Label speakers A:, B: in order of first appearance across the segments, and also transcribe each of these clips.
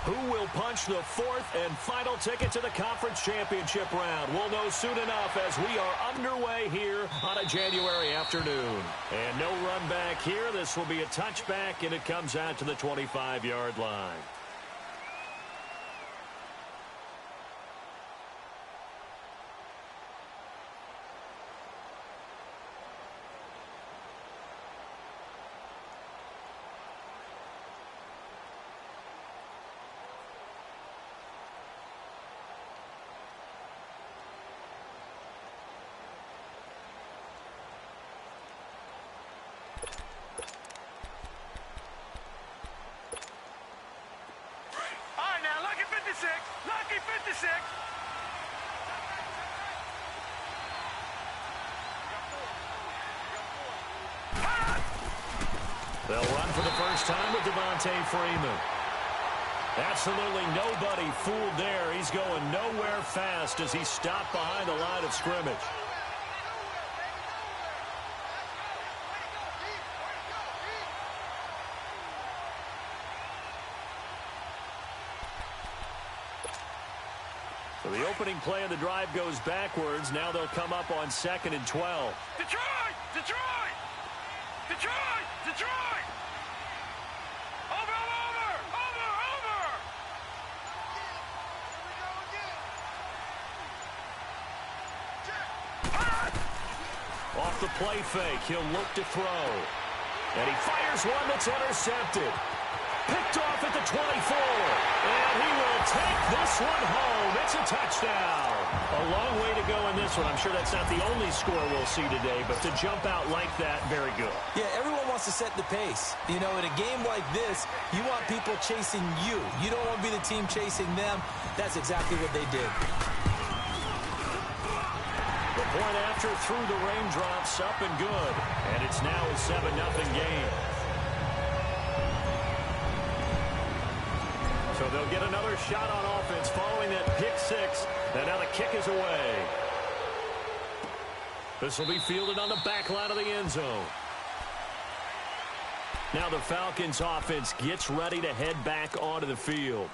A: Who will punch the fourth and final ticket to the conference championship round? We'll know soon enough as we are underway here on a January afternoon. And no run back here. This will be a touchback, and it comes out to the 25-yard line.
B: Lucky 56.
A: They'll run for the first time with Devontae Freeman. Absolutely nobody fooled there. He's going nowhere fast as he stopped behind the line of scrimmage. So the opening play of the drive goes backwards. Now they'll come up on 2nd and 12.
B: Detroit! Detroit! Detroit! Detroit! Over!
A: Off the play fake, he'll look to throw. And he fires one that's intercepted. Picked off at the 24. And he will take this one home. It's a touchdown. A long way to go in this one. I'm sure that's not the only score we'll see today, but to jump out like that, very good.
C: Yeah, everyone wants to set the pace. You know, in a game like this, you want people chasing you. You don't want to be the team chasing them. That's exactly what they did.
A: The point after through the raindrops, up and good. And it's now a 7-0 game. So they'll get another shot on offense following that pick six. And now the kick is away. This will be fielded on the back line of the end zone. Now the Falcons offense gets ready to head back onto the field.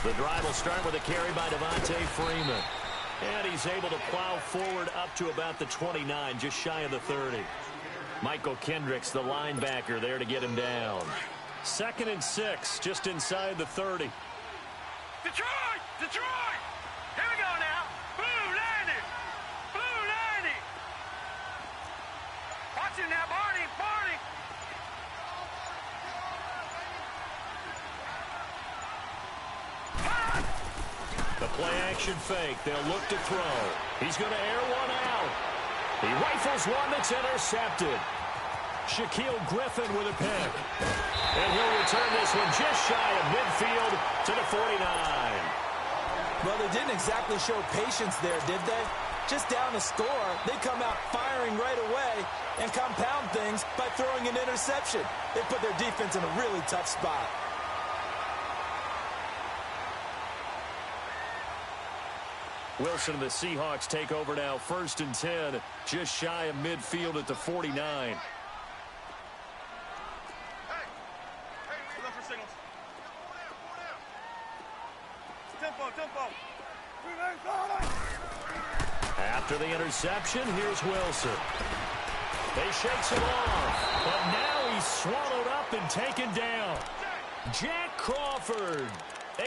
A: The drive will start with a carry by Devontae Freeman. And he's able to plow forward up to about the 29, just shy of the 30. Michael Kendricks, the linebacker, there to get him down. 2nd and 6, just inside the 30.
B: Detroit! Detroit! Here we go now. Blue 90! Blue 90! Watch him now, Barney! Barney!
A: The play-action fake. They'll look to throw. He's going to air one out. He rifles one that's intercepted. Shaquille Griffin with a pick. And he'll return this one just shy of midfield to the 49.
C: Well, they didn't exactly show patience there, did they? Just down the score, they come out firing right away and compound things by throwing an interception. They put their defense in a really tough spot.
A: Wilson and the Seahawks take over now, 1st and 10, just shy of midfield at the 49.
B: Hey, look for signals. Tempo.
A: After the interception, here's Wilson. They shakes him off, but now he's swallowed up and taken down. Jack Crawford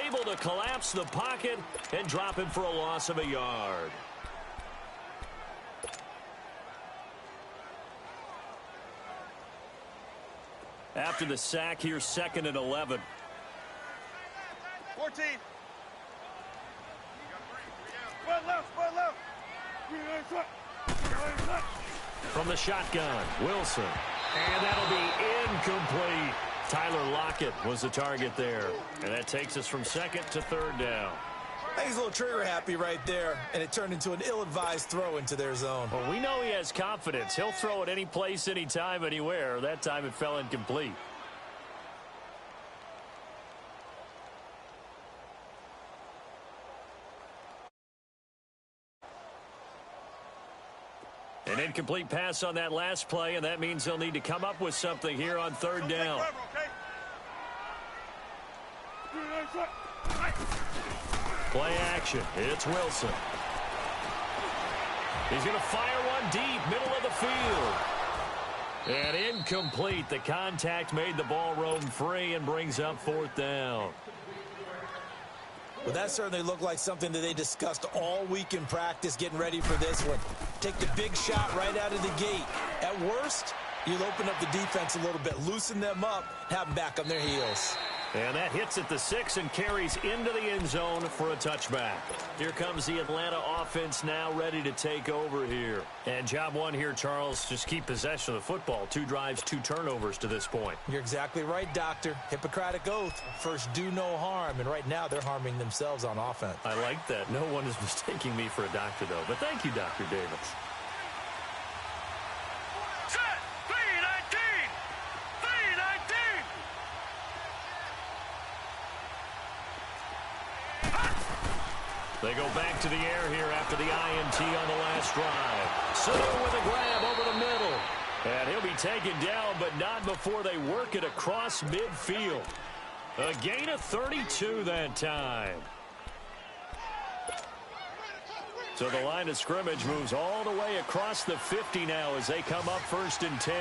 A: able to collapse the pocket and drop him for a loss of a yard. After the sack, here's 2nd and 11.
B: 14. Spread left.
A: From the shotgun, Wilson. And that'll be incomplete. Tyler Lockett was the target there. And that takes us from 2nd to 3rd down.
C: I think he's a little trigger happy right there, and it turned into an ill-advised throw into their zone.
A: Well, we know he has confidence. He'll throw it any place, anytime, anywhere. That time it fell incomplete. An incomplete pass on that last play, and that means they'll need to come up with something here on third down. Play action. It's Wilson. He's going to fire one deep, middle of the field. And incomplete. The contact made the ball roam free and brings up fourth down.
C: Well, that certainly looked like something that they discussed all week in practice getting ready for this one. Take the big shot right out of the gate. At worst, you'll open up the defense a little bit, loosen them up, have them back on their heels.
A: And that hits at the 6 and carries into the end zone for a touchback. Here comes the Atlanta offense now ready to take over here. And job one here, Charles, just keep possession of the football. 2 drives, 2 turnovers to this point.
C: You're exactly right, Doctor. Hippocratic oath. First, do no harm. And right now, they're harming themselves on offense.
A: I like that. No one is mistaking me for a doctor, though. But thank you, Dr. Davis. They go back to the air here after the INT on the last drive. Sanu with a grab over the middle. And he'll be taken down, but not before they work it across midfield. A gain of 32 that time. So the line of scrimmage moves all the way across the 50 now as they come up 1st and 10.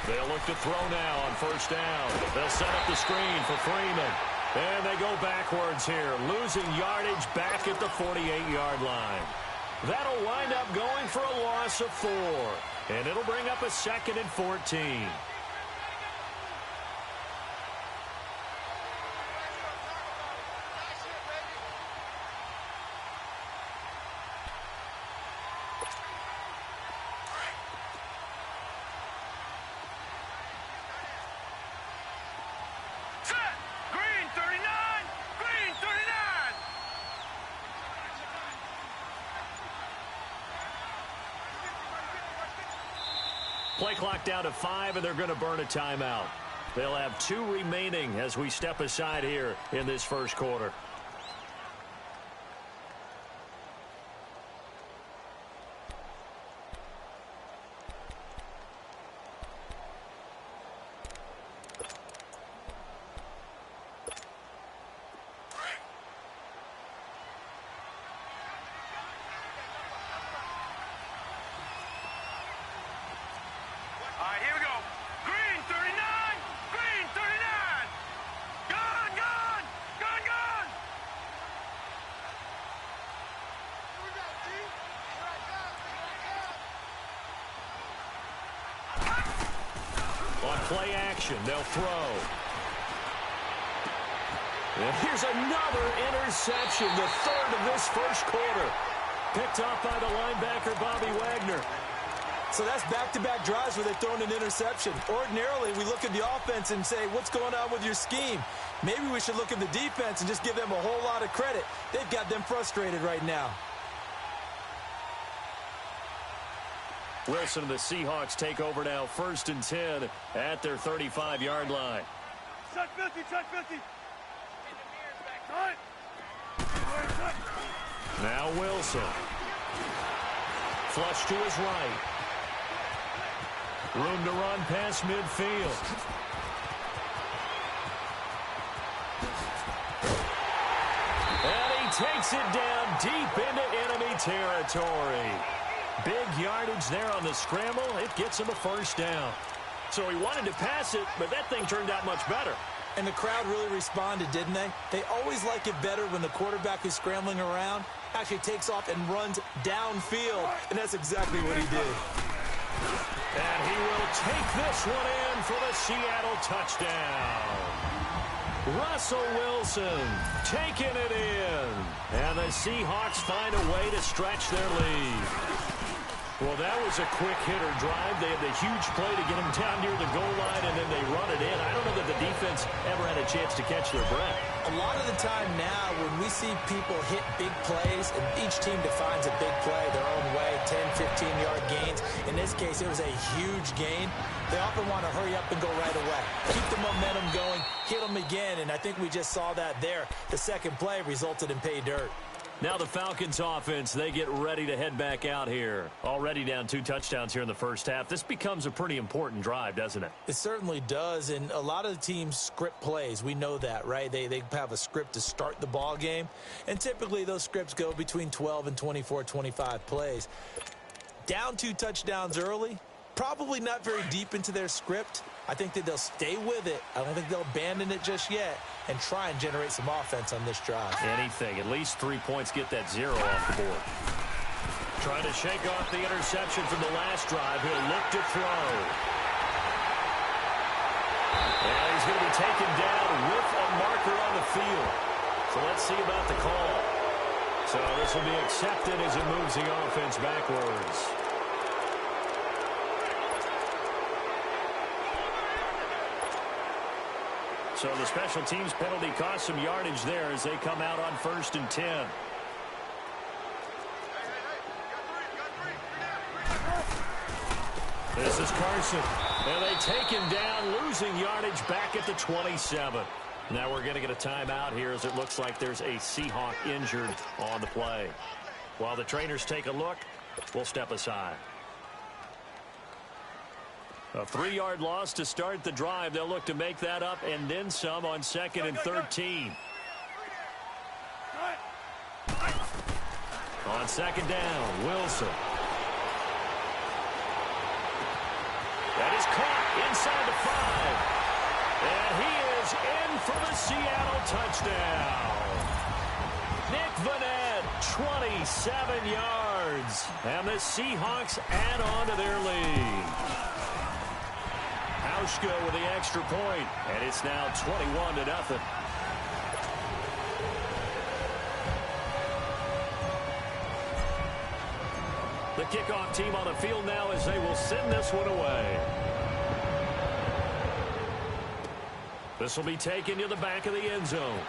A: They'll look to throw now on 1st down. They'll set up the screen for Freeman. And they go backwards here, losing yardage back at the 48-yard line. That'll wind up going for a loss of 4. And it'll bring up a 2nd and 14. Play clock down to 5, and they're going to burn a timeout. They'll have 2 remaining as we step aside here in this first quarter. Play action, they'll throw. And here's another interception, the 3rd of this first quarter. Picked off by the linebacker, Bobby Wagner.
C: So that's back-to-back drives where they've thrown an interception. Ordinarily, we look at the offense and say, what's going on with your scheme? Maybe we should look at the defense and just give them a whole lot of credit. They've got them frustrated right now.
A: Wilson and the Seahawks take over now, 1st and 10 at their 35-yard line.
B: Check 50, check 50.
A: Now Wilson. Flush to his right. Room to run past midfield. And he takes it down deep into enemy territory. Big yardage there on the scramble. It gets him a 1st down. So he wanted to pass it, but that thing turned out much better.
C: And the crowd really responded, didn't they? They always like it better when the quarterback is scrambling around, actually takes off and runs downfield, and that's exactly what he did.
A: And he will take this one in for the Seattle touchdown. Russell Wilson taking it in. And the Seahawks find a way to stretch their lead. Well, that was a quick hitter drive. They had the huge play to get him down near the goal line, and then they run it in. I don't know that the defense ever had a chance to catch their breath.
C: A lot of the time now when we see people hit big plays, and each team defines a big play their own way, 10, 15-yard gains. In this case, it was a huge gain. They often want to hurry up and go right away. Keep the momentum going, hit them again, and I think we just saw that there. The second play resulted in pay dirt.
A: Now the Falcons offense, they get ready to head back out here. Already down 2 touchdowns here in the first half. This becomes a pretty important drive, doesn't it?
C: It certainly does, and a lot of the teams script plays. We know that, right? They have a script to start the ball game, and typically those scripts go between 12 and 24, 25 plays. Down 2 touchdowns early, probably not very deep into their script. I think that they'll stay with it. I don't think they'll abandon it just yet and try and generate some offense on this drive.
A: Anything. At least 3 points, get that 0 off the board. Trying to shake off the interception from the last drive. He'll look to throw. And he's going to be taken down with a marker on the field. So let's see about the call. So this will be accepted as it moves the offense backwards. So the special teams penalty cost some yardage there as they come out on 1st and 10. This is Carson. And they take him down, losing yardage back at the 27. Now we're going to get a timeout here as it looks like there's a Seahawk injured on the play. While the trainers take a look, we'll step aside. A 3-yard loss to start the drive. They'll look to make that up and then some on 2nd and 13. On 2nd down, Wilson. That is caught inside the 5. And he is in for the Seattle touchdown. Nick Vanette, 27 yards. And the Seahawks add on to their lead. Hauschka with the extra point, and it's now 21-0. The kickoff team on the field now as they will send this one away. This will be taken to the back of the end zone.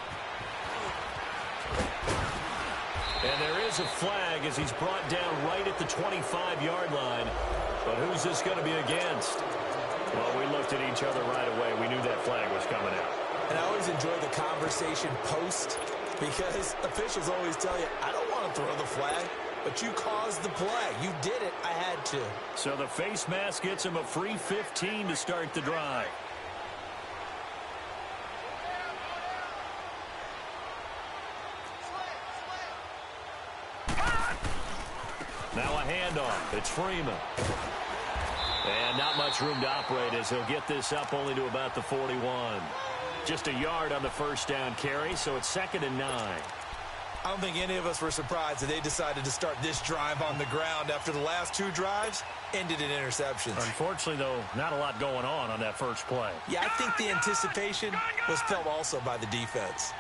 A: And there is a flag as he's brought down right at the 25-yard line. But who's this going to be against? Well, we looked at each other right away. We knew that flag was coming out.
C: And I always enjoy the conversation post because officials always tell you, I don't want to throw the flag, but you caused the play. You did it. I had to.
A: So the face mask gets him a free 15 to start the drive. Now a handoff. It's Freeman. And not much room to operate as he'll get this up only to about the 41. Just a yard on the first down carry, so it's 2nd and 9.
C: I don't think any of us were surprised that they decided to start this drive on the ground after the last 2 drives ended in interceptions.
A: Unfortunately, though, not a lot going on that first play.
C: Yeah, I think the anticipation was felt also by the defense.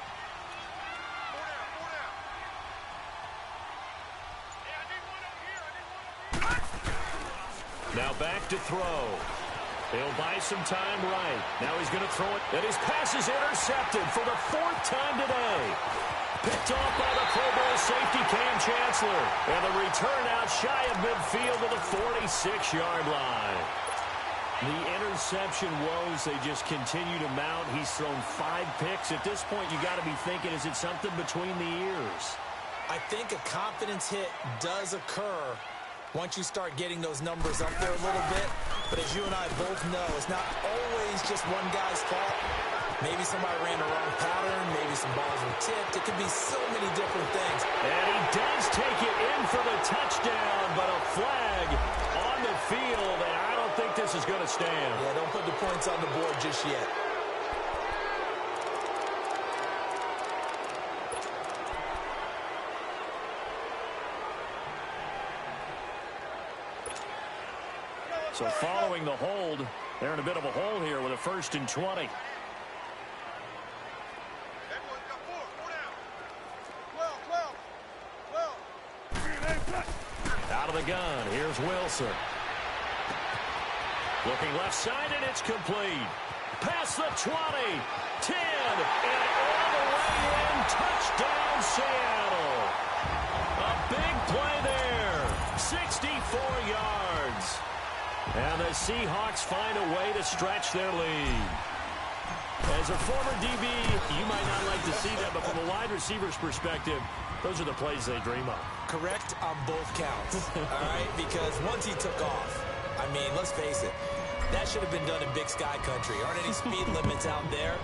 A: Now back to throw. He'll buy some time right. Now he's going to throw it. And his pass is intercepted for the 4th time today. Picked off by the Pro Bowl safety Cam Chancellor. And the return out shy of midfield to the 46-yard line. The interception woes, they just continue to mount. He's thrown 5 picks. At this point, you got to be thinking, is it something between the ears?
C: I think a confidence hit does occur once you start getting those numbers up there a little bit. But as you and I both know, it's not always just one guy's fault. Maybe somebody ran the wrong pattern. Maybe some balls were tipped. It could be so many different things.
A: And he does take it in for the touchdown, but a flag on the field, and I don't think this is going to stand.
C: Yeah, don't put the points on the board just yet.
A: So following the hold, they're in a bit of a hole here with a 1st and 20. Out of the gun. Here's Wilson. Looking left side, and it's complete. Past the 20, 10, and all the way in. Touchdown, Seattle. A big play there. 64 yards. And the Seahawks find a way to stretch their lead. As a former DB, you might not like to see that, but from a wide receiver's perspective, those are the plays they dream of.
C: Correct on both counts, all right? Because once he took off, I mean, let's face it, that should have been done in Big Sky Country. Aren't any speed limits out there?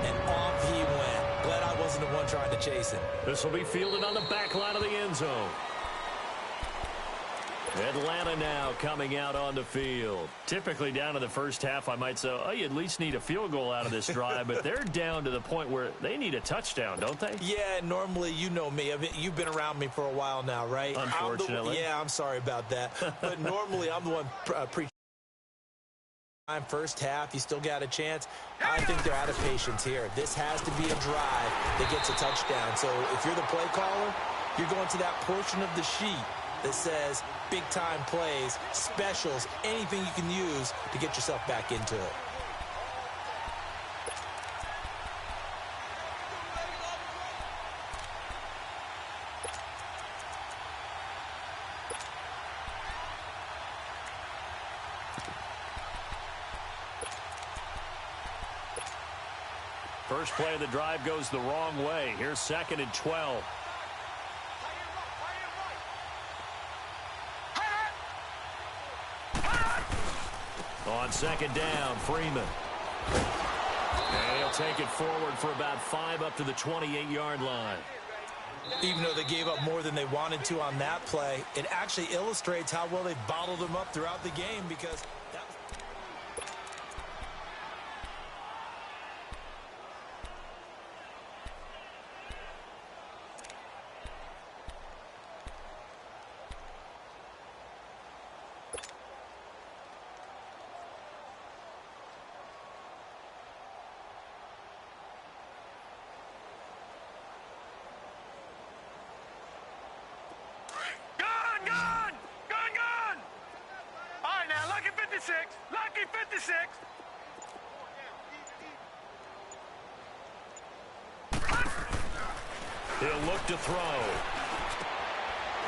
C: And off he went. Glad I wasn't the one trying to chase him.
A: This will be fielded on the back line of the end zone. Atlanta now coming out on the field. Typically down in the first half, I might say, oh, you at least need a field goal out of this drive, but they're down to the point where they need a touchdown, don't they?
C: Yeah, normally, you know me. You've been around me for a while now, right?
A: Unfortunately.
C: I'm sorry about that. But normally, I'm the one preaching. First half, you still got a chance. I think they're out of patience here. This has to be a drive that gets a touchdown. So if you're the play caller, you're going to that portion of the sheet that says big-time plays, specials, anything you can use to get yourself back into it.
A: First play of the drive goes the wrong way. Here's 2nd and 12. On 2nd down, Freeman. And he'll take it forward for about 5 up to the 28-yard line.
C: Even though they gave up more than they wanted to on that play, it actually illustrates how well they bottled them up throughout the game because that was...
B: Lucky 56.
A: He'll look to throw.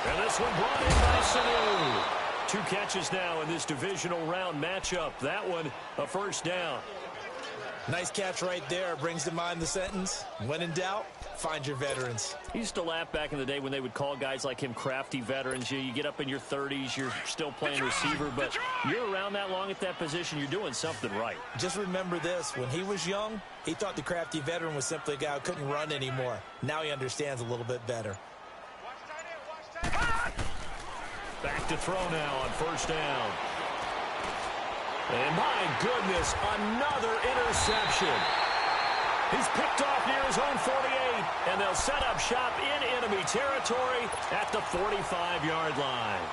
A: And this one brought in by Sanu. 2 catches now in this divisional round matchup. That one, a first down.
C: Nice catch right there. Brings to mind the sentence, when in doubt, find your veterans.
A: He used to laugh back in the day when they would call guys like him crafty veterans. You get up in your 30s, you're still playing receiver, but you're around that long at that position, you're doing something right.
C: Just remember this. When he was young, he thought the crafty veteran was simply a guy who couldn't run anymore. Now he understands a little bit better.
A: Back to throw now on first down. And my goodness, another interception. He's picked off near his own 48, and they'll set up shop in enemy territory at the 45-yard line.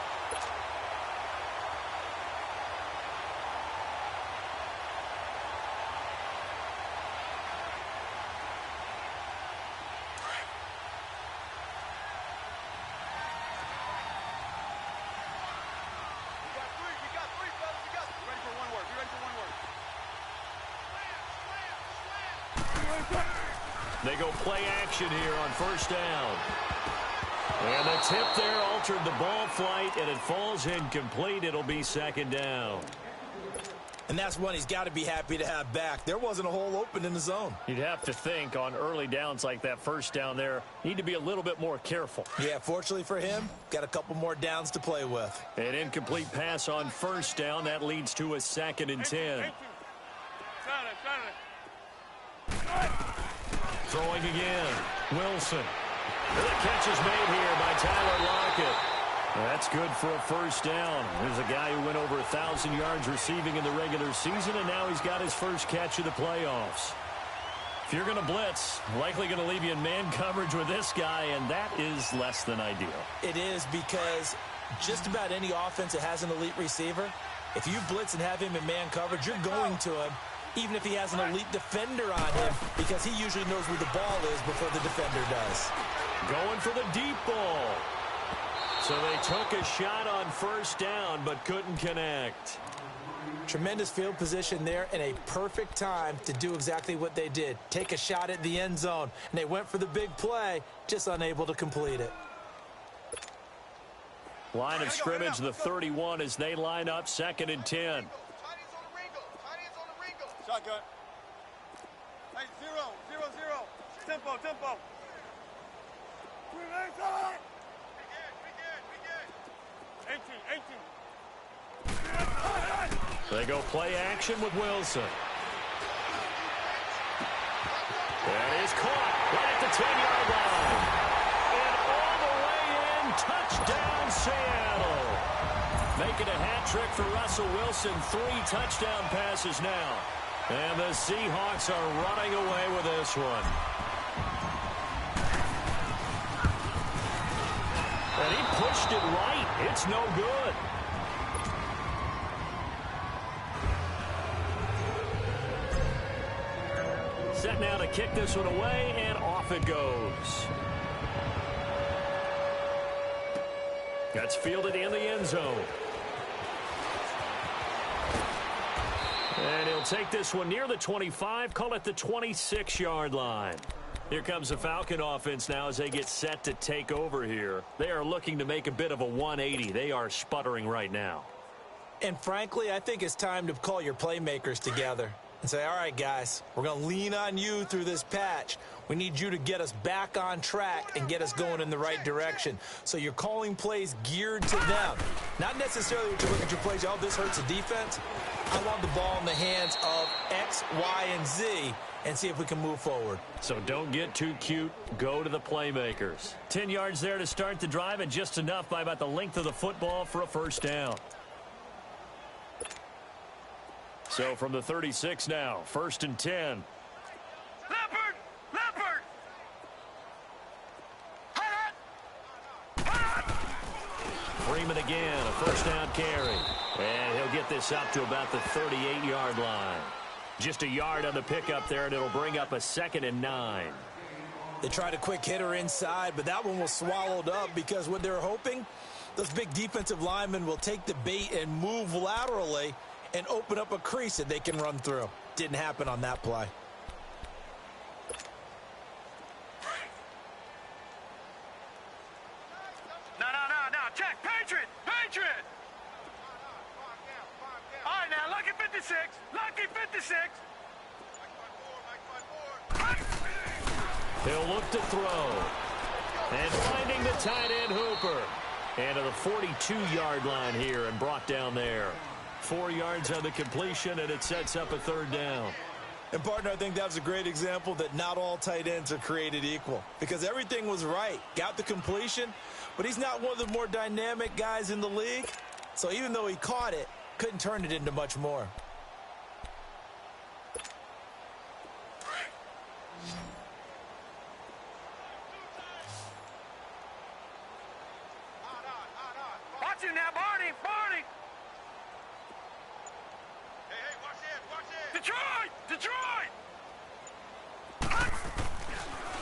A: They go play action here on first down. And the tip there altered the ball flight, and it falls incomplete. It'll be 2nd down.
C: And that's one he's got to be happy to have back. There wasn't a hole open in the zone.
A: You'd have to think on early downs like that first down there, need to be a little bit more careful.
C: Yeah, fortunately for him, got a couple more downs to play with.
A: An incomplete pass on first down. That leads to a 2nd and 10. Throwing again. Wilson. The catch is made here by Tyler Lockett. That's good for a first down. There's a guy who went over 1,000 yards receiving in the regular season, and now he's got his first catch of the playoffs. If you're going to blitz, likely going to leave you in man coverage with this guy, and that is less than ideal.
C: It is, because just about any offense that has an elite receiver, if you blitz and have him in man coverage, you're going to him, even if he has an elite defender on him, because he usually knows where the ball is before the defender does.
A: Going for the deep ball. So they took a shot on first down, but couldn't connect.
C: Tremendous field position there and a perfect time to do exactly what they did. Take a shot at the end zone. And they went for the big play, just unable to complete it.
A: Line of scrimmage, the 31, as they line up 2nd and 10.
B: Shotgun. Hey, 0-0-0. Tempo. We good. 18.
A: They go play action with Wilson. That is caught right at the 10-yard line. And all the way in, touchdown Seattle. Making a hat trick for Russell Wilson. 3 touchdown passes now. And the Seahawks are running away with this one. And he pushed it right. It's no good. Set now to kick this one away, and off it goes. That's fielded in the end zone. And he'll take this one near the 25, call it the 26-yard line. Here comes the Falcon offense now as they get set to take over here. They are looking to make a bit of a 180. They are sputtering right now.
C: And frankly, I think it's time to call your playmakers together and say, all right, guys, we're going to lean on you through this patch. We need you to get us back on track and get us going in the right direction. So you're calling plays geared to them. Not necessarily what you look at your plays, oh, this hurts the defense. I want the ball in the hands of X, Y, and Z and see if we can move forward.
A: So don't get too cute. Go to the playmakers. 10 yards there to start the drive, and just enough by about the length of the football for a first down. So from the 36 now, 1st and 10.
B: Leopard!
A: Freeman again, a first down carry. And he'll get this up to about the 38-yard line. Just a yard on the pickup there, and it'll bring up a 2nd and 9.
C: They tried a quick hitter inside, but that one was swallowed up because what they're hoping, those big defensive linemen will take the bait and move laterally and open up a crease that they can run through. Didn't happen on that play.
B: No. Check. Patriot. All right, now, lucky 56.
A: He'll look to throw. And finding the tight end, Hooper. And to the 42-yard line here and brought down there. 4 yards on the completion, and it sets up a 3rd down.
C: And, partner, I think that was a great example that not all tight ends are created equal. Because everything was right. Got the completion, but he's not one of the more dynamic guys in the league. So even though he caught it, couldn't turn it into much more.
B: Watch it now, Barney. Hey, watch it. Detroit!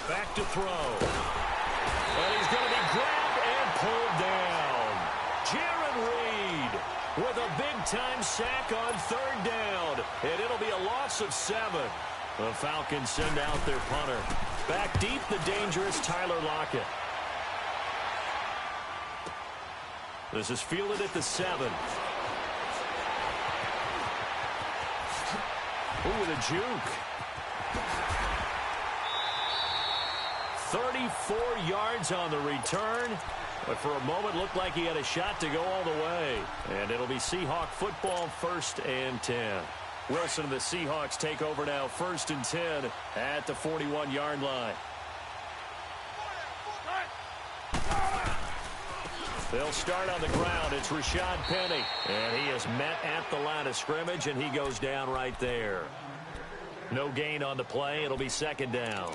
A: Back to throw. And he's going to be grabbed and pulled down. Jaron Reed with a big-time sack on 3rd down. And it'll be a loss of 7. The Falcons send out their punter. Back deep, the dangerous Tyler Lockett. This is fielded at the 7. Ooh, with a juke. 34 yards on the return. But for a moment, looked like he had a shot to go all the way. And it'll be Seahawk football, 1st and 10. Wilson and the Seahawks take over now, 1st and 10 at the 41-yard line. They'll start on the ground. It's Rashad Penny. And he is met at the line of scrimmage, and he goes down right there. No gain on the play. It'll be 2nd down.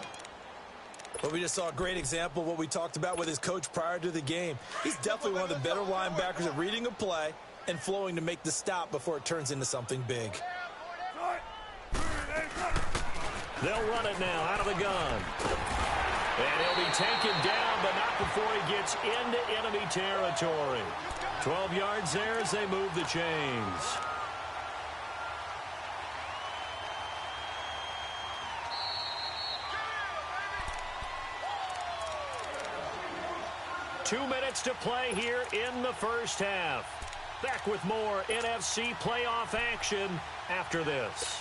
C: But we just saw a great example of what we talked about with his coach prior to the game. He's definitely one of the better linebackers at reading a play and flowing to make the stop before it turns into something big.
A: They'll run it now out of the gun. And he'll be taken down, but not before he gets into enemy territory. 12 yards there as they move the chains. Two minutes to play here in the first half. Back with more NFC playoff action after this.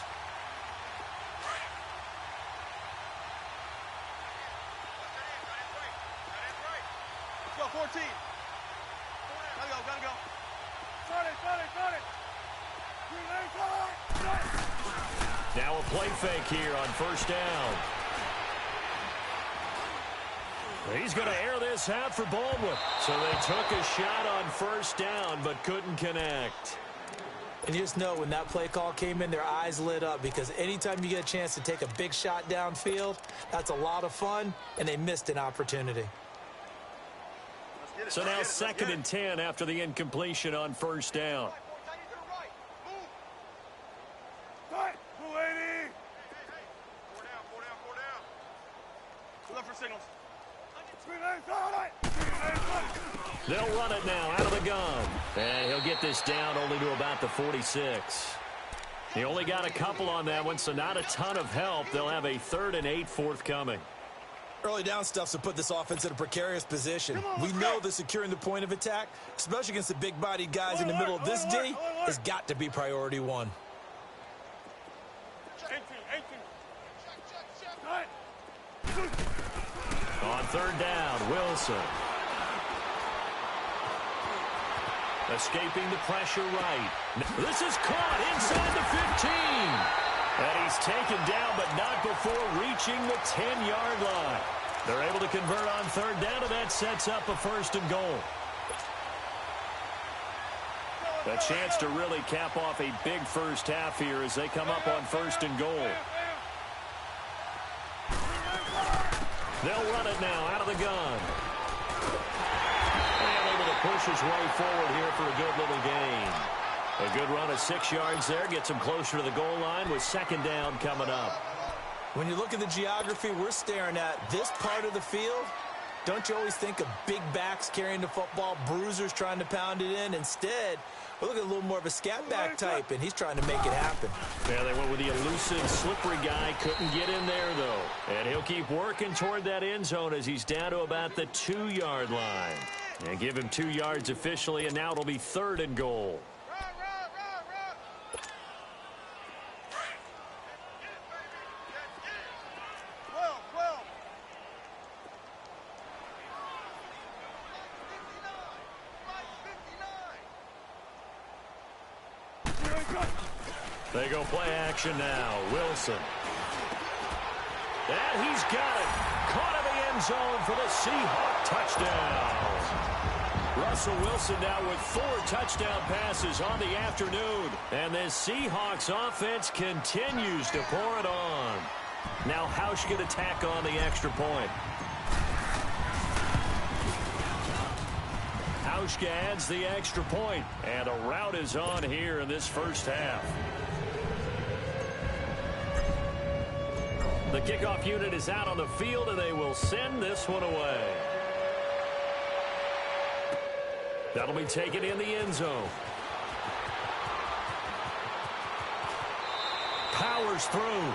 B: Let's go, 14. Gotta go. Start it.
A: Now a play fake here on first down. He's going to air this out for Baldwin. So they took a shot on first down, but couldn't connect.
C: And you just know when that play call came in, their eyes lit up, because anytime you get a chance to take a big shot downfield, that's a lot of fun, and they missed an opportunity.
A: So now 2nd and 10 after the incompletion on first down. They'll run it now out of the gun. And he'll get this down only to about the 46. He only got a couple on that one, so not a ton of help. They'll have a 3rd and 8 forthcoming.
C: Early down stuff's to put this offense in a precarious position. We know that securing the point of attack, especially against the big-bodied guys in the middle of this D, has got to be priority one.
B: 18.
A: On 3rd down, Wilson. Escaping the pressure right. This is caught inside the 15. And he's taken down, but not before reaching the 10-yard line. They're able to convert on 3rd down, and that sets up a 1st and goal. A chance to really cap off a big first half here as they come up on 1st and goal. They'll run it now out of the gun. Push his way forward here for a good little gain. A good run of 6 yards there gets him closer to the goal line with 2nd down coming up.
C: When you look at the geography we're staring at, this part of the field, don't you always think of big backs carrying the football, bruisers trying to pound it in? Instead, we look at a little more of a scat back type, and he's trying to make it happen.
A: Yeah, they went with the elusive, slippery guy. Couldn't get in there, though. And he'll keep working toward that end zone as he's down to about the 2-yard line. And give him 2 yards officially, and now it'll be 3rd and goal. They go play action now. Wilson. And he's got it. Caught in the end zone for the Seahawk touchdown. Russell Wilson now with 4 touchdown passes on the afternoon. And this Seahawks offense continues to pour it on. Now Hausch going to tack on the extra point. Hausch adds the extra point. And a rout is on here in this first half. The kickoff unit is out on the field, and they will send this one away. That'll be taken in the end zone. Powers through.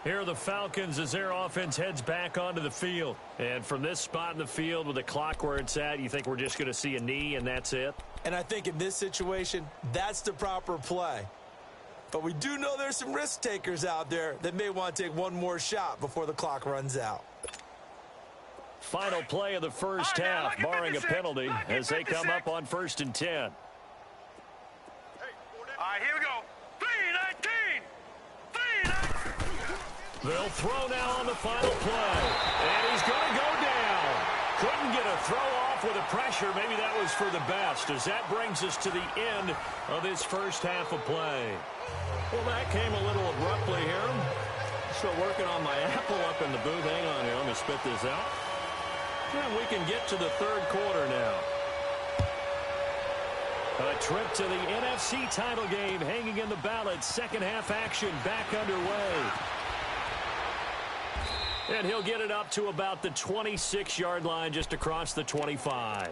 A: Here are the Falcons as their offense heads back onto the field. And from this spot in the field with the clock where it's at, you think we're just going to see a knee and that's it?
C: And I think in this situation, that's the proper play. But we do know there's some risk takers out there that may want to take one more shot before the clock runs out.
A: Final play of the first half, barring a penalty, as they come up on 1st and 10.
B: All right, here we go. 3-19.
A: They'll throw now on the final play. And he's going to go down. Couldn't get a throw off with the pressure. Maybe that was for the best, as that brings us to the end of this first half of play. Well, that came a little abruptly here. Still working on my apple up in the booth. Hang on here. Let me spit this out. And we can get to the 3rd quarter now. A trip to the NFC title game hanging in the balance. Second half action back underway. And he'll get it up to about the 26-yard line just across the 25.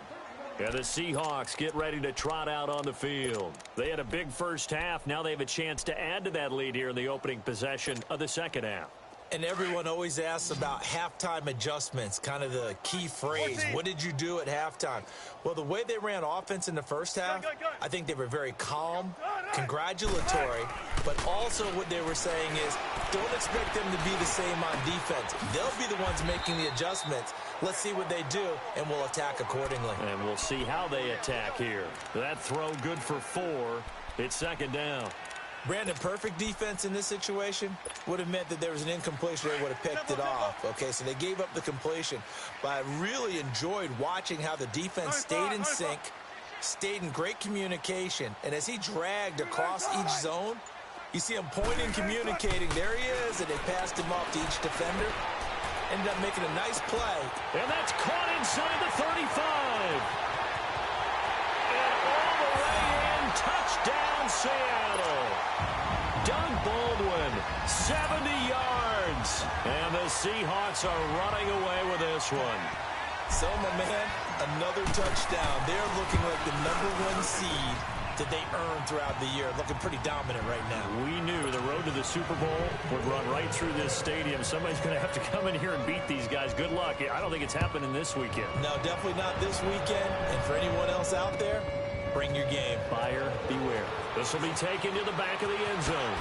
A: And the Seahawks get ready to trot out on the field. They had a big first half. Now they have a chance to add to that lead here in the opening possession of the second half.
C: And everyone always asks about halftime adjustments, kind of the key phrase. What did you do at halftime? Well, the way they ran offense in the first half, I think they were very calm, congratulatory, but also what they were saying is don't expect them to be the same on defense. They'll be the ones making the adjustments. Let's see what they do, and we'll attack accordingly.
A: And we'll see how they attack here. That throw good for 4. It's second down.
C: Brandon, perfect defense in this situation would have meant that there was an incompletion. They would have picked it off. Okay, so they gave up the completion. But I really enjoyed watching how the defense stayed in sync, stayed in great communication. And as he dragged across each zone, you see him pointing, communicating. There he is, and they passed him off to each defender. Ended up making a nice play.
A: And that's caught inside the 35. And all the way in, touchdown Seattle. Doug Baldwin, 70 yards. And the Seahawks are running away with this one.
C: So, my man, another touchdown. They're looking like the #1 seed that they earned throughout the year. Looking pretty dominant right now.
A: We knew the road to the Super Bowl would run right through this stadium. Somebody's going to have to come in here and beat these guys. Good luck. I don't think it's happening this weekend.
C: No, definitely not this weekend. And for anyone else out there, bring your game.
A: Buyer beware. This will be taken to the back of the end zone.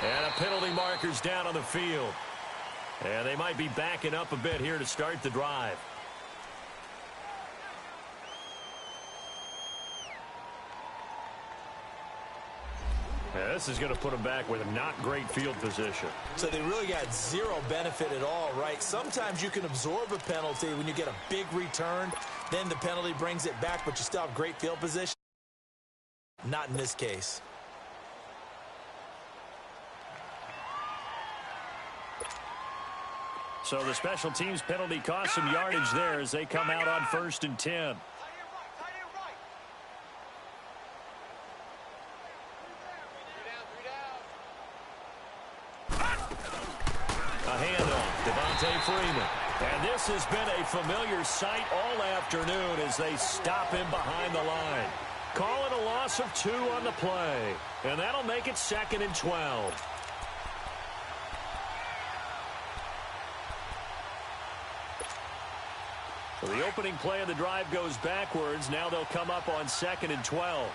A: And a penalty marker's down on the field. And they might be backing up a bit here to start the drive. Yeah, this is going to put them back with not great field position.
C: So they really got zero benefit at all, right? Sometimes you can absorb a penalty when you get a big return. Then the penalty brings it back, but you still have great field position. Not in this case.
A: So the special teams penalty cost some yardage there as they come out on 1st and 10. A handoff, Devontae Freeman. And this has been a familiar sight all afternoon as they stop him behind the line. Call it a loss of 2 on the play. And that'll make it 2nd and 12. Well, the opening play of the drive goes backwards. Now they'll come up on 2nd and 12.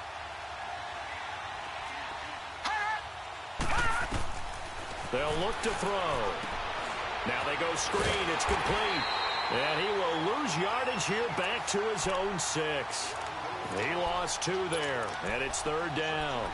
A: They'll look to throw. Now they go screen. It's complete. And he will lose yardage here back to his own 6. He lost 2 there, and it's 3rd down.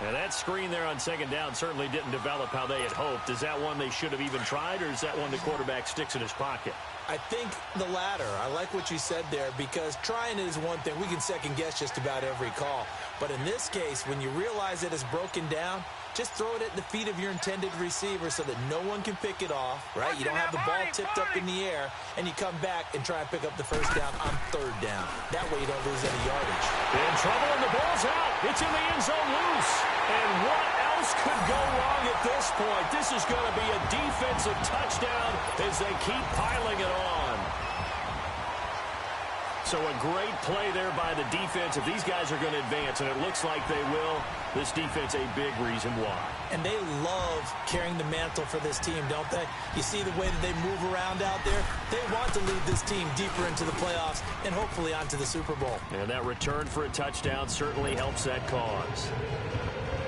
A: And that screen there on 2nd down certainly didn't develop how they had hoped. Is that one they should have even tried, or is that one the quarterback sticks in his pocket?
C: I think the latter. I like what you said there because trying it is one thing. We can second guess just about every call. But in this case, when you realize it is broken down, just throw it at the feet of your intended receiver so that no one can pick it off, right? You don't have the ball tipped up in the air, and you come back and try and pick up the 1st down on 3rd down. That way you don't lose any yardage.
A: In trouble, and the ball's out. It's in the end zone loose. And what else could go wrong at this point? This is going to be a defensive touchdown as they keep piling it on. So a great play there by the defense. If these guys are going to advance, and it looks like they will, this defense a big reason why.
C: And they love carrying the mantle for this team, don't they? You see the way that they move around out there? They want to lead this team deeper into the playoffs and hopefully onto the Super Bowl.
A: And that return for a touchdown certainly helps that cause.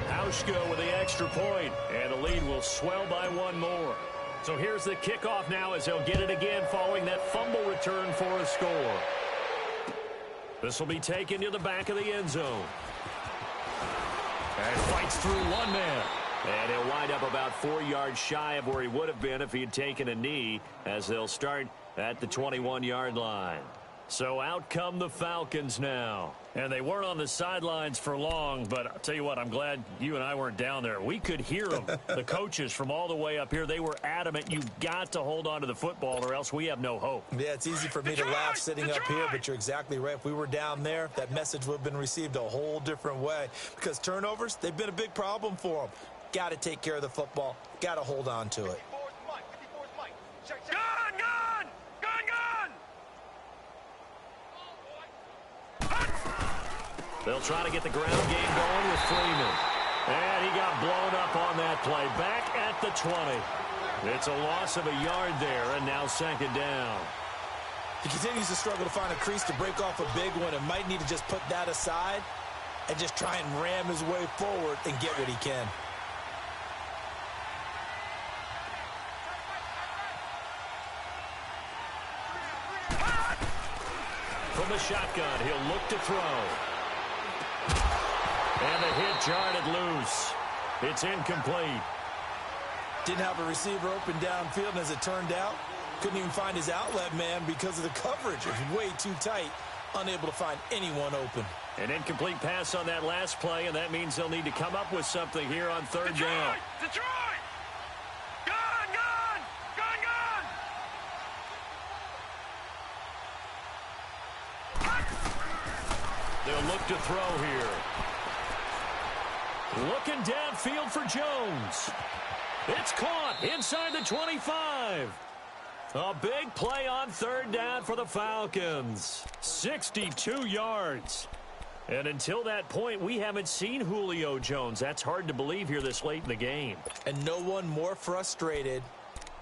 A: Hauschka with the extra point, and the lead will swell by 1 more. So here's the kickoff now as they'll get it again following that fumble return for a score. This will be taken to the back of the end zone. And fights through 1 man. And he'll wind up about 4 yards shy of where he would have been if he had taken a knee, as they'll start at the 21-yard line. So out come the Falcons now. And they weren't on the sidelines for long, but I'll tell you what, I'm glad you and I weren't down there. We could hear them, the coaches from all the way up here. They were adamant, you've got to hold on to the football or else we have no hope.
C: Yeah, it's easy for me to laugh sitting up here, but you're exactly right. If we were down there, that message would have been received a whole different way. Because turnovers, they've been a big problem for them. Got to take care of the football. Got to hold on to it.
B: Gun, gun! Gun, gun!
A: They'll try to get the ground game going with Freeman. And he got blown up on that play. Back at the 20. It's a loss of a yard there, and now second down.
C: He continues to struggle to find a crease to break off a big one and might need to just put that aside and just try and ram his way forward and get what he can.
A: From the shotgun, he'll look to throw. And the hit jarred it loose. It's incomplete.
C: Didn't have a receiver open downfield, and as it turned out, couldn't even find his outlet man because of the coverage. It was way too tight, unable to find anyone open.
A: An incomplete pass on that last play, and that means they'll need to come up with something here on third down.
B: Detroit! Gun, gun! Gun, gun!
A: They'll look to throw here. Looking downfield for Jones. It's caught inside the 25. A big play on third down for the Falcons. 62 yards. And until that point, we haven't seen Julio Jones. That's hard to believe here this late in the game.
C: And no one more frustrated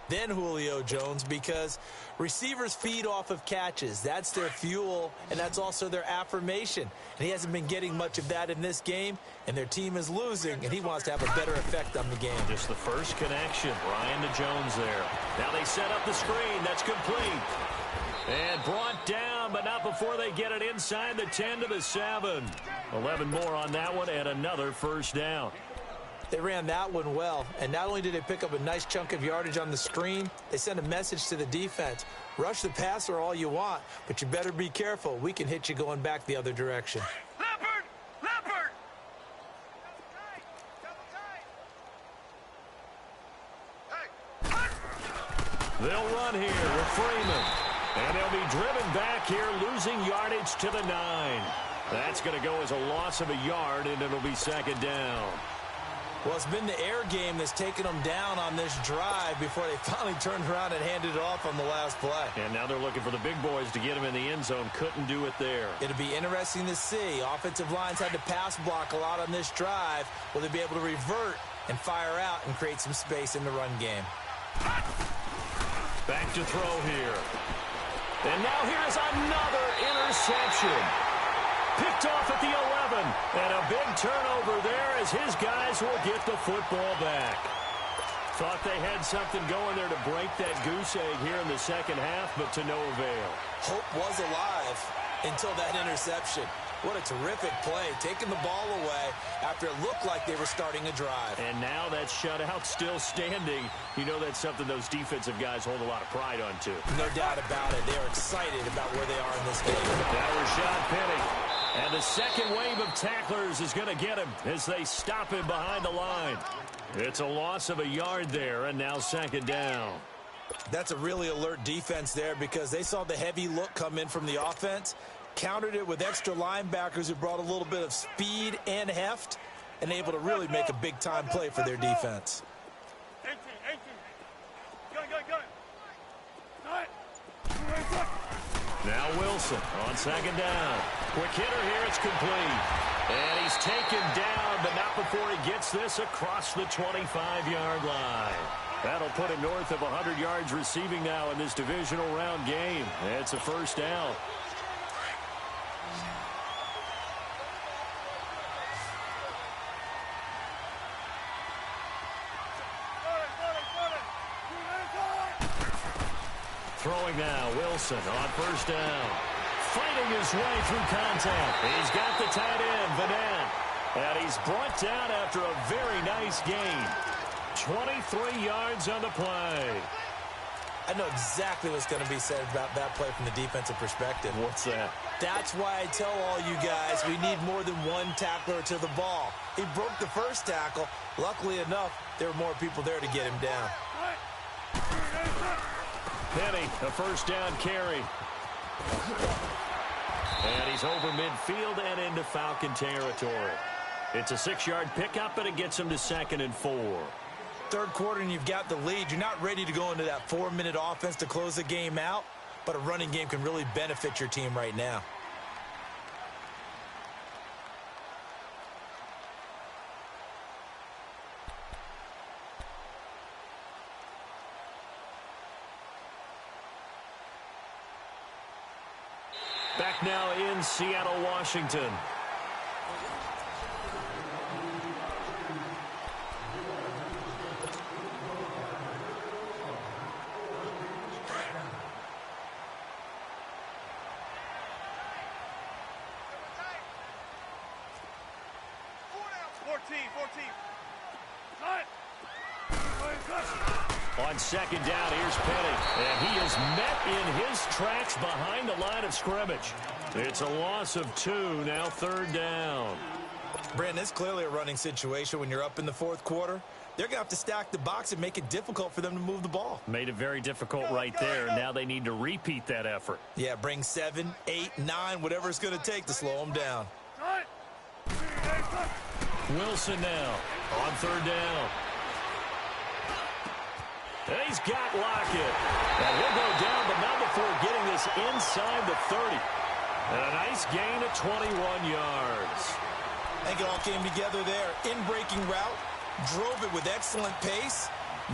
C: than Julio Jones because receivers feed off of catches. That's their fuel, and that's also their affirmation. And he hasn't been getting much of that in this game, and their team is losing, and he wants to have a better effect on the game.
A: Just the first connection. Ryan to Jones there. Now they set up the screen. That's complete. And brought down, but not before they get it inside the 10 to the 7. 11 more on that one, and another first down.
C: They ran that one well, and not only did they pick up a nice chunk of yardage on the screen, they sent a message to the defense. Rush the passer all you want, but you better be careful. We can hit you going back the other direction.
B: Leopard! Leopard!
A: They'll run here with Freeman. And they'll be driven back here, losing yardage to the 9. That's going to go as a loss of a yard, and it'll be second down.
C: Well, it's been the air game that's taken them down on this drive before they finally turned around and handed it off on the last play.
A: And now they're looking for the big boys to get them in the end zone. Couldn't do it there.
C: It'll be interesting to see. Offensive lines had to pass block a lot on this drive. Will they be able to revert and fire out and create some space in the run game?
A: Back to throw here. And now here's another interception. Picked off at the 11. And a big turnover there as his guys will get the football back. Thought they had something going there to break that goose egg here in the second half, but to no avail.
C: Hope was alive until that interception. What a terrific play, taking the ball away after it looked like they were starting a drive. And
A: now that shutout still standing. You know that's something those defensive guys hold a lot of pride on, too.
C: No doubt about it. They are excited about where they are in this game.
A: That was Rashad Penny. And the second wave of tacklers is going to get him as they stop him behind the line. It's a loss of a yard there, and now second down.
C: That's a really alert defense there because they saw the heavy look come in from the offense, countered it with extra linebackers who brought a little bit of speed and heft, and able to really make a big-time play for their defense.
B: 18. Go.
A: Now Wilson on second down. Quick hitter here, it's complete. And he's taken down, but not before he gets this across the 25-yard line. That'll put him north of 100 yards receiving now in this divisional round game. It's a first down. Throwing now, Wilson on first down. Fighting his way through contact. He's got the tight end, Vanette. And he's brought down after a very nice gain. 23 yards on the play.
C: I know exactly what's going to be said about that play from the defensive perspective.
A: What's that?
C: That's why I tell all you guys we need more than one tackler to the ball. He broke the first tackle. Luckily enough, there were more people there to get him down.
A: Penny, a first down carry. And he's over midfield and into Falcon territory. It's a 6-yard pickup, and it gets him to 2nd and 4.
C: Third quarter and you've got the lead. You're not ready to go into that 4-minute offense to close the game out, but a running game can really benefit your team right now.
A: Back now in Seattle, Washington. On second down, here's Penny. And he is met in his tracks behind the line of scrimmage. It's a loss of 2, now third down.
C: Brandon, it's clearly a running situation when you're up in the fourth quarter. They're going to have to stack the box and make it difficult for them to move the ball.
A: Made it very difficult right there. Now they need to repeat that effort.
C: Yeah, bring 7, 8, 9, whatever it's going to take to slow them down.
A: Wilson now on third down. And he's got Lockett. And he'll go down, but not before getting this inside the 30. And a nice gain of 21 yards.
C: I think it all came together there. In-breaking route, drove it with excellent pace.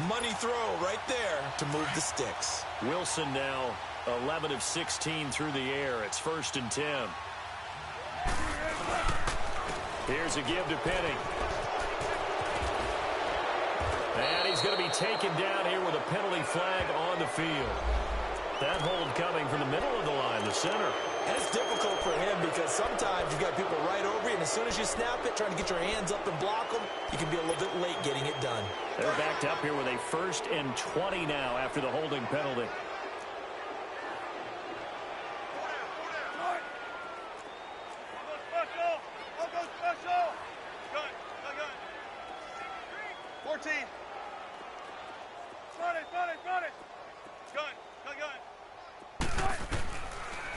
C: Money throw right there to move the sticks.
A: Wilson now 11 of 16 through the air. It's 1st and 10. Here's a give to Penny. And he's going to be taken down here with a penalty flag on the field. That hold coming from the middle of the line, the center.
C: And it's difficult for him because sometimes you've got people right over you, and as soon as you snap it, trying to get your hands up and block them, you can be a little bit late getting it done.
A: They're backed up here with a 1st and 20 now after the holding penalty.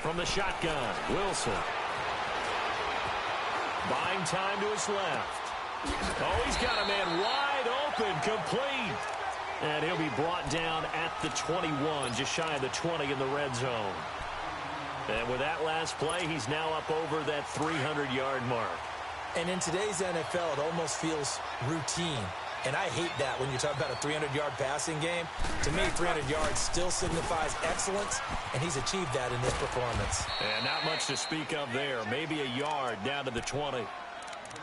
A: From the shotgun, Wilson. Buying time to his left. Oh, he's got a man wide open, complete. And he'll be brought down at the 21, just shy of the 20 in the red zone. And with that last play, he's now up over that 300-yard mark.
C: And in today's NFL, it almost feels routine. And I hate that when you talk about a 300-yard passing game. To me, 300 yards still signifies excellence, and he's achieved that in this performance.
A: And not much to speak of there. Maybe a yard down to the 20.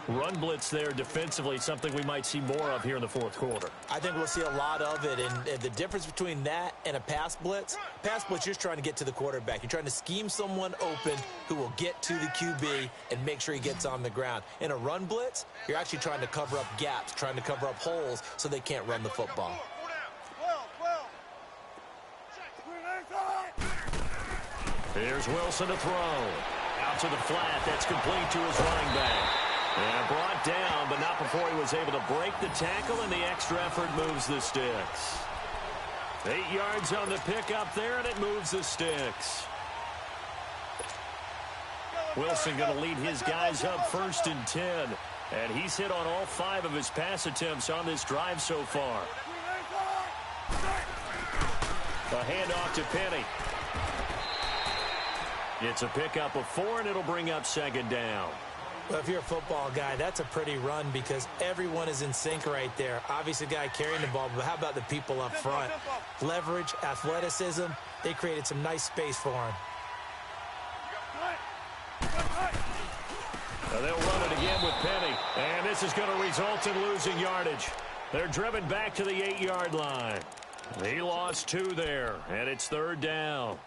A: Run blitz there defensively, something we might see more of here in the fourth quarter.
C: I think we'll see a lot of it, and the difference between that and a pass blitz, you're just trying to get to the quarterback. You're trying to scheme someone open who will get to the QB and make sure he gets on the ground. In a run blitz, you're actually trying to cover up gaps, trying to cover up holes so they can't run the football.
A: Here's Wilson to throw. Out to the flat. That's complete to his running back. And brought down, but not before he was able to break the tackle, and the extra effort moves the sticks. 8 yards on the pickup there, and it moves the sticks. Wilson going to lead his guys up 1st and 10. And he's hit on all 5 of his pass attempts on this drive so far. A handoff to Penny. It's a pickup of 4, and it'll bring up 2nd down.
C: Well, if you're a football guy, that's a pretty run because everyone is in sync right there. Obviously, the guy carrying the ball, but how about the people up front? Leverage, athleticism, they created some nice space for him.
A: Now they'll run it again with Penny, and this is going to result in losing yardage. They're driven back to the 8-yard line. He lost 2 there, and it's 3rd down.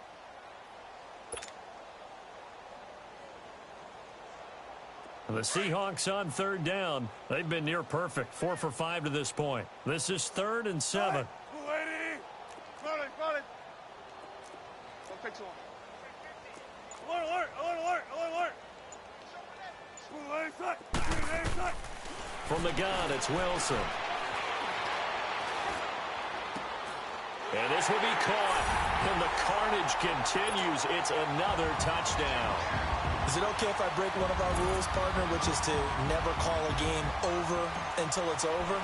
A: The Seahawks on 3rd down. They've been near perfect, 4 for 5 to this point. This is 3rd and 7. From the gun, it's Wilson. And this will be caught. And the carnage continues. It's another touchdown.
C: Is it okay if I break one of our rules, partner, which is to never call a game over until it's over?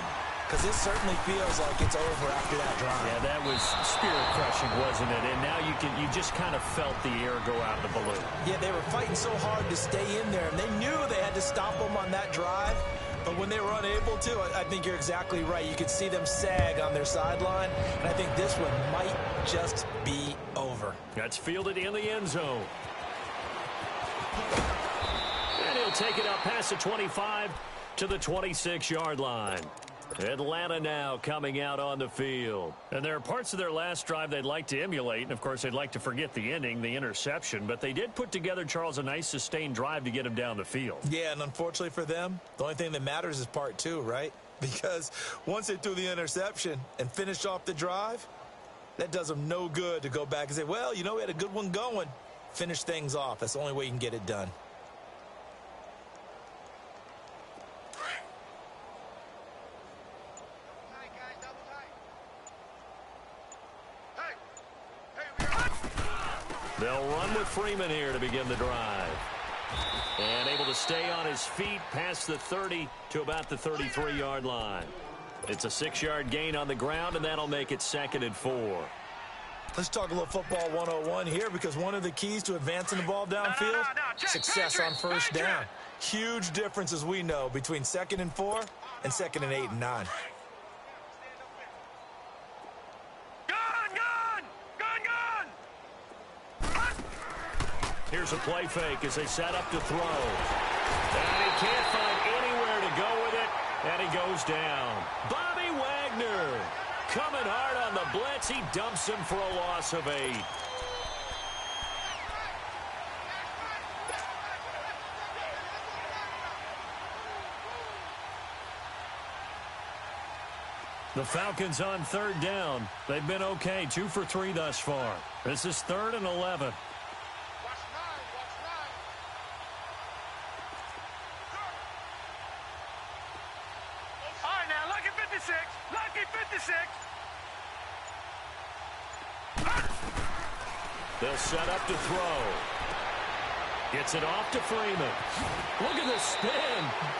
C: because it certainly feels like it's over after that drive.
A: Yeah, that was spirit-crushing, wasn't it? And now you just kind of felt the air go out of the balloon.
C: Yeah, they were fighting so hard to stay in there, and they knew they had to stop them on that drive. But when they were unable to, I think you're exactly right. You could see them sag on their sideline, and I think this one might just be over.
A: That's fielded in the end zone. And he'll take it up past the 25 to the 26-yard line. Atlanta now coming out on the field. And there are parts of their last drive they'd like to emulate. And, of course, they'd like to forget the ending, the interception. But they did put together, Charles, a nice sustained drive to get him down the field.
C: Yeah, and unfortunately for them, the only thing that matters is part two, right? Because once they threw the interception and finished off the drive, that does them no good to go back and say, well, you know, we had a good one going. Finish things off. That's the only way you can get it done.
A: They'll run with Freeman here to begin the drive. And able to stay on his feet past the 30 to about the 33-yard line. It's a 6-yard gain on the ground, and that'll make it 2nd and 4.
C: Let's talk a little football 101 here, because one of the keys to advancing the ball downfield, success on first down. Huge difference, as we know, between 2nd and 4 and 2nd and 8 and 9.
A: Here's a play fake as they set up to throw. And he can't find anywhere to go with it, and he goes down. Bobby Wagner coming hard on the blitz. He dumps him for a loss of 8. The Falcons on 3rd down. They've been okay, 2 for 3 thus far. This is 3rd and 11. They'll set up to throw. Gets it off to Freeman. Look at the spin.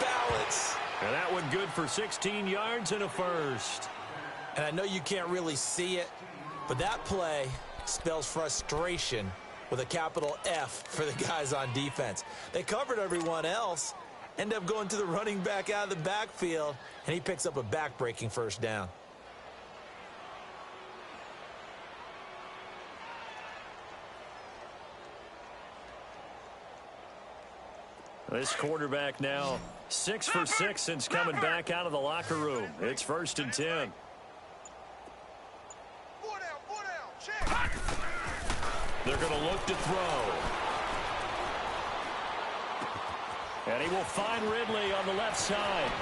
C: Balance.
A: And that one good for 16 yards and a first.
C: And I know you can't really see it, but that play spells frustration with a capital F for the guys on defense. They covered everyone else, end up going to the running back out of the backfield, and he picks up a back-breaking first down.
A: This quarterback now 6 for 6 since coming back out of the locker room. It's 1st and 10. They're going to look to throw. And he will find Ridley on the left side.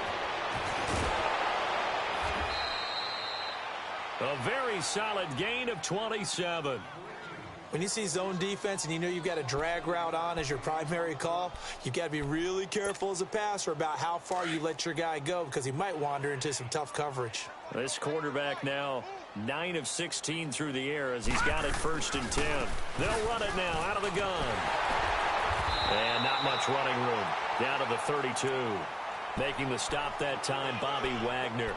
A: A very solid gain of 27.
C: When you see zone defense and you know you've got a drag route on as your primary call, you've got to be really careful as a passer about how far you let your guy go, because he might wander into some tough coverage.
A: This quarterback now 9 of 16 through the air as he's got it 1st and 10. They'll run it now out of the gun. And not much running room. Down to the 32. Making the stop that time, Bobby Wagner.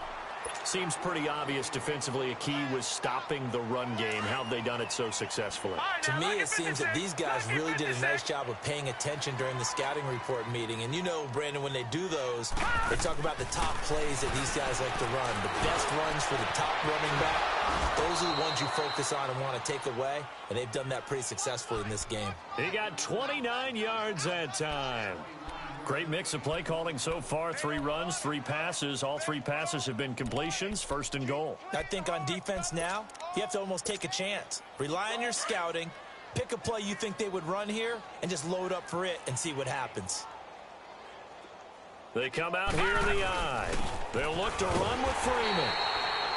A: Seems pretty obvious defensively a key was stopping the run game. How have they done it so successfully?
C: To me, it seems that these guys really did a nice job of paying attention during the scouting report meeting. And you know, Brandon, when they do those, they talk about the top plays that these guys like to run. The best runs for the top running back, those are the ones you focus on and want to take away. And they've done that pretty successfully in this game.
A: He got 29 yards that time. Great mix of play calling so far. 3 runs, 3 passes. All 3 passes have been completions. 1st and goal.
C: I think on defense now, you have to almost take a chance. Rely on your scouting. Pick a play you think they would run here and just load up for it and see what happens.
A: They come out here in the eye. They'll look to run with Freeman.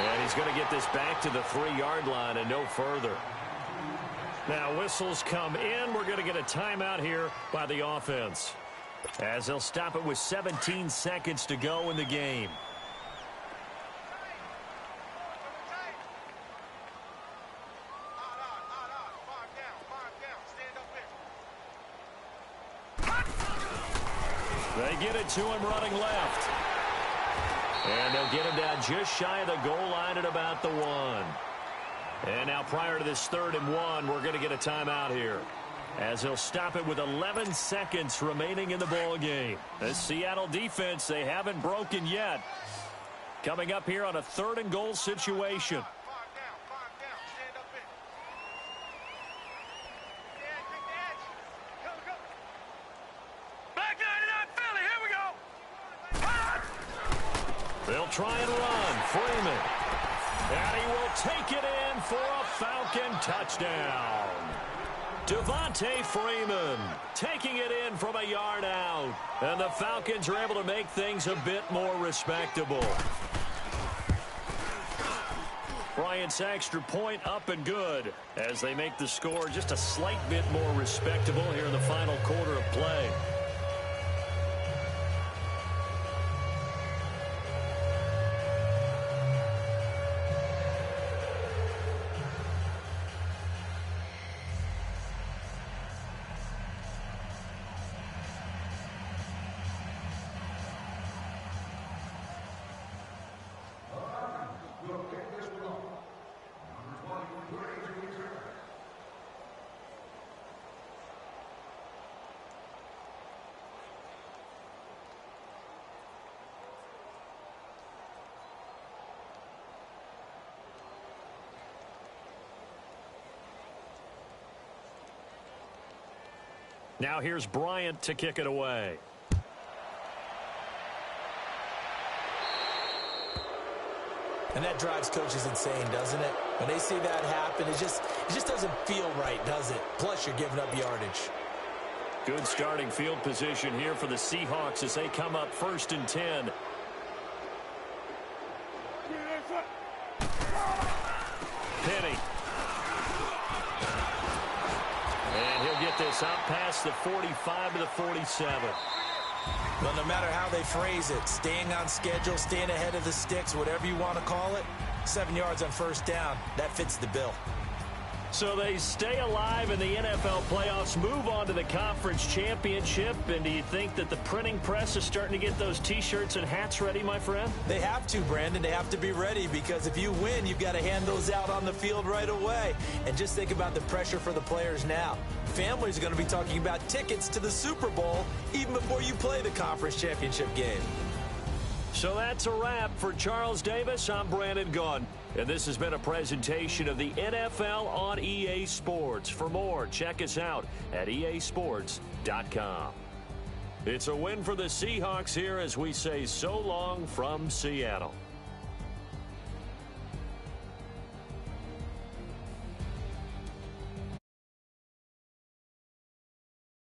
A: And he's going to get this back to the 3-yard line and no further. Now whistles come in. We're going to get a timeout here by the offense, as they'll stop it with 17 seconds to go in the game. They get it to him running left. And they'll get him down just shy of the goal line at about the 1. And now prior to this 3rd and 1, we're going to get a timeout here, as they'll stop it with 11 seconds remaining in the ball game. The Seattle defense, they haven't broken yet. Coming up here on a 3rd and goal situation. They'll try and run. Freeman. And he will take it in for a Falcon touchdown. Devontae Freeman taking it in from a yard out. And the Falcons are able to make things a bit more respectable. Bryant's extra point up and good as they make the score just a slight bit more respectable here in the final quarter of play. Now here's Bryant to kick it away.
C: And that drives coaches insane, doesn't it? When they see that happen, it just doesn't feel right, does it? Plus, you're giving up yardage.
A: Good starting field position here for the Seahawks as they come up 1st and 10. Penny. And he'll get this out past the 45 to the 47.
C: Well, no matter how they phrase it, staying on schedule, staying ahead of the sticks, whatever you want to call it, 7 yards on 1st down, that fits the bill.
A: So they stay alive in the NFL playoffs, move on to the conference championship. And do you think that the printing press is starting to get those T-shirts and hats ready, my friend?
C: They have to, Brandon. They have to be ready because if you win, you've got to hand those out on the field right away. And just think about the pressure for the players now. Families are going to be talking about tickets to the Super Bowl even before you play the conference championship game.
A: So that's a wrap for Charles Davis. I'm Brandon Gaudin, and this has been a presentation of the NFL on EA Sports. For more, check us out at easports.com. It's a win for the Seahawks here as we say so long from Seattle.